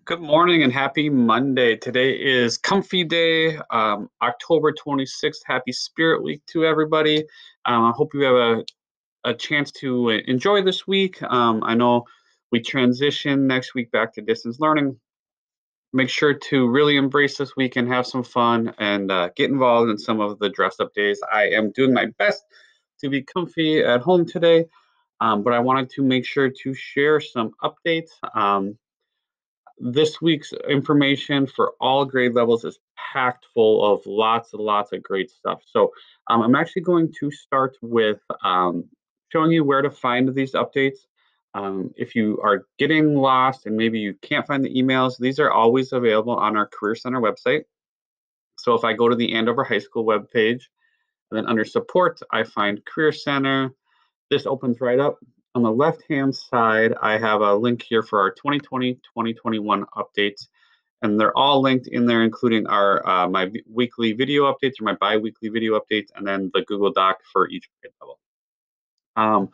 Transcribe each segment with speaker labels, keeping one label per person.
Speaker 1: Good morning and happy Monday. Today is Comfy Day, October 26th. Happy Spirit Week to everybody. I hope you have a chance to enjoy this week. I know we transition next week back to distance learning. Make sure to really embrace this week and have some fun and get involved in some of the dress up days. I am doing my best to be comfy at home today, but I wanted to make sure to share some updates. This week's information for all grade levels is packed full of lots and lots of great stuff. So I'm actually going to start with showing you where to find these updates. If you are getting lost and maybe you can't find the emails, these are always available on our Career Center website. So if I go to the Andover High School webpage, and then under support, I find Career Center. This opens right up. On the left-hand side, I have a link here for our 2020-2021 updates, and they're all linked in there, including our my weekly video updates or my bi-weekly video updates, and then the Google Doc for each grade level.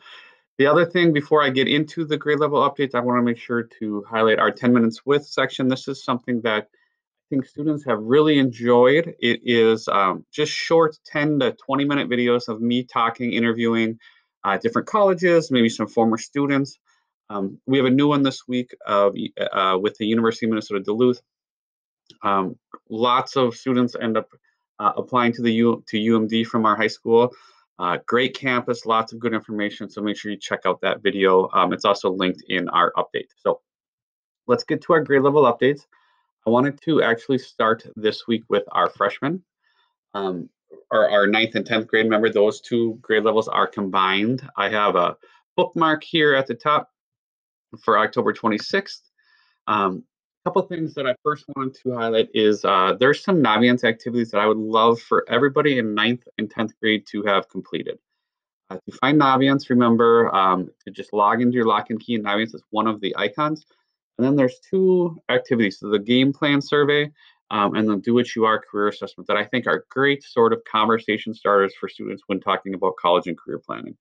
Speaker 1: The other thing before I get into the grade level updates, I want to make sure to highlight our 10 minutes with section. This is something that I think students have really enjoyed. It is just short 10 to 20-minute videos of me talking, interviewing different colleges, maybe some former students. We have a new one this week with the University of Minnesota Duluth. Lots of students end up applying to UMD from our high school. Great campus, lots of good information. So make sure you check out that video. It's also linked in our update. So let's get to our grade level updates. I wanted to actually start this week with our freshmen. Our 9th and 10th grade. Remember, those two grade levels are combined. I have a bookmark here at the top for October 26th. Couple things that I first wanted to highlight is there's some Naviance activities that I would love for everybody in 9th and 10th grade to have completed. To find Naviance, remember to just log into your lock and key. Naviance is one of the icons. And then there's two activities. So the game plan survey and the do what you are career assessment that I think are great sort of conversation starters for students when talking about college and career planning.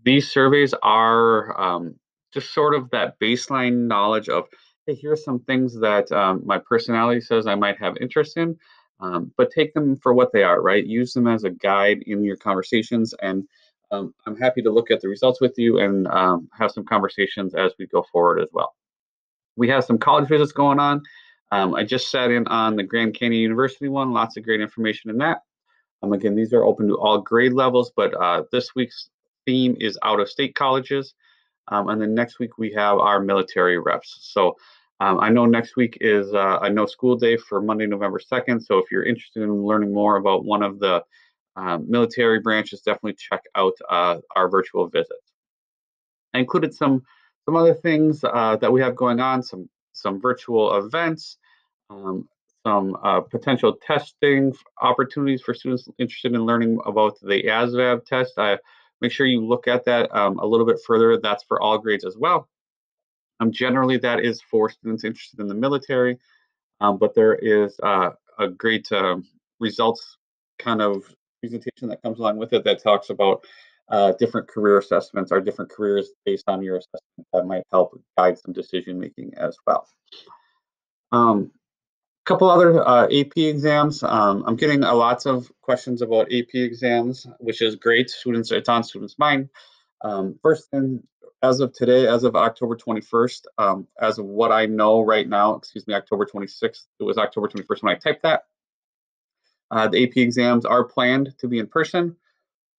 Speaker 1: These surveys are just sort of that baseline knowledge of, hey, here's some things that my personality says I might have interest in, but take them for what they are, right? Use them as a guide in your conversations. And I'm happy to look at the results with you and have some conversations as we go forward as well. We have some college visits going on. I just sat in on the Grand Canyon University one, lots of great information in that. Again, these are open to all grade levels, but this week's theme is out-of-state colleges. And then next week we have our military reps. So I know next week is a no school day for Monday, November 2nd. So if you're interested in learning more about one of the military branches, definitely check out our virtual visits. I included some other things that we have going on, some virtual events, some potential testing opportunities for students interested in learning about the ASVAB test. Make sure you look at that a little bit further. That's for all grades as well. Generally, that is for students interested in the military, but there is a great results kind of presentation that comes along with it that talks about different career assessments or different careers based on your assessment that might help guide some decision making as well. Couple other AP exams. I'm getting lots of questions about AP exams, which is great. It's on students' mind. First thing, as of today, as of October 21st, as of what I know right now, October 26th, it was October 21st when I typed that. The AP exams are planned to be in person.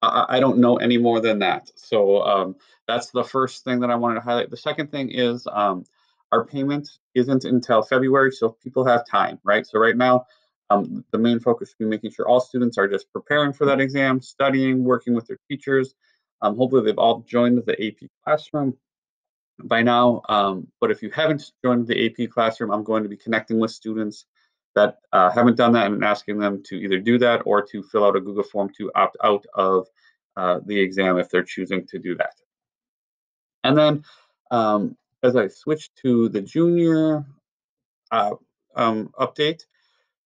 Speaker 1: I don't know any more than that. So that's the first thing that I wanted to highlight. The second thing is our payment isn't until February, so people have time, right? So right now, the main focus should be making sure all students are just preparing for that exam, studying, working with their teachers. Hopefully they've all joined the AP classroom by now. But if you haven't joined the AP classroom, I'm going to be connecting with students that haven't done that and asking them to either do that or to fill out a Google form to opt out of the exam if they're choosing to do that. And then as I switch to the junior update,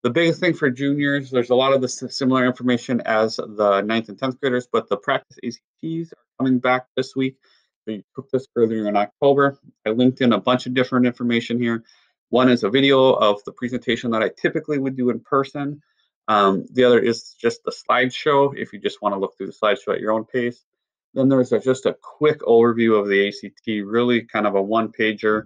Speaker 1: the biggest thing for juniors, there's a lot of the similar information as the 9th and 10th graders, but the practice ACTs are coming back this week. We took this earlier in October. I linked in a bunch of different information here. One is a video of the presentation that I typically would do in person. The other is just the slideshow if you just want to look through the slideshow at your own pace. Then there's just a quick overview of the ACT, really kind of a one pager.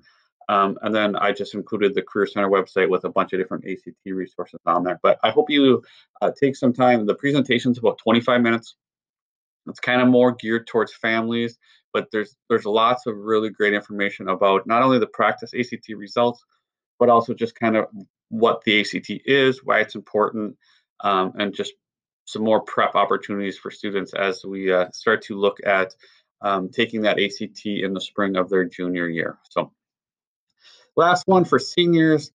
Speaker 1: And then I just included the Career Center website with a bunch of different ACT resources on there. But I hope you take some time. The presentation's about 25 minutes. It's kind of more geared towards families, but there's lots of really great information about not only the practice ACT results, but also just kind of what the ACT is, why it's important, and just some more prep opportunities for students as we start to look at taking that ACT in the spring of their junior year. So last one for seniors.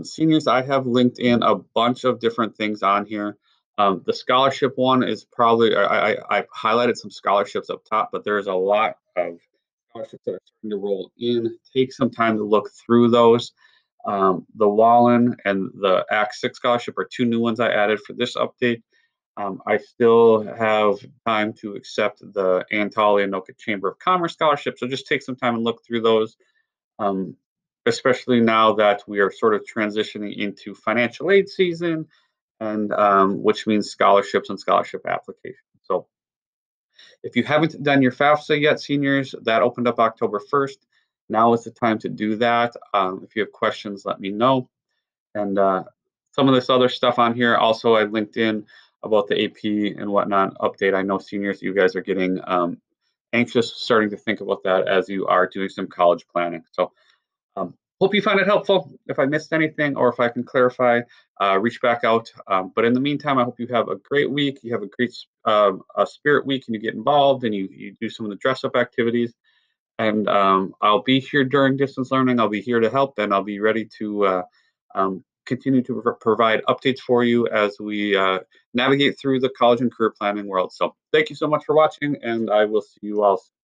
Speaker 1: Seniors, I have linked in a bunch of different things on here. The scholarship one is probably, I highlighted some scholarships up top, but there's a lot of scholarships that are starting to roll in. Take some time to look through those. The Wallen and the Act 6 scholarship are two new ones I added for this update. I still have time to accept the Antalya Anoka Chamber of Commerce scholarship, so just take some time and look through those, um, especially now that we are sort of transitioning into financial aid season, and which means scholarships and scholarship applications. So if you haven't done your FAFSA yet, seniors, that opened up October 1st. Now is the time to do that. If you have questions, let me know. And some of this other stuff on here, also I linked in about the AP and whatnot update. I know seniors, you guys are getting anxious, starting to think about that as you are doing some college planning. So hope you find it helpful. If I missed anything or if I can clarify, reach back out. But in the meantime, I hope you have a great week. You have a great spirit week and you get involved and you do some of the dress up activities. And I'll be here during distance learning. I'll be here to help and I'll be ready to continue to provide updates for you as we navigate through the college and career planning world. So thank you so much for watching and I will see you all soon.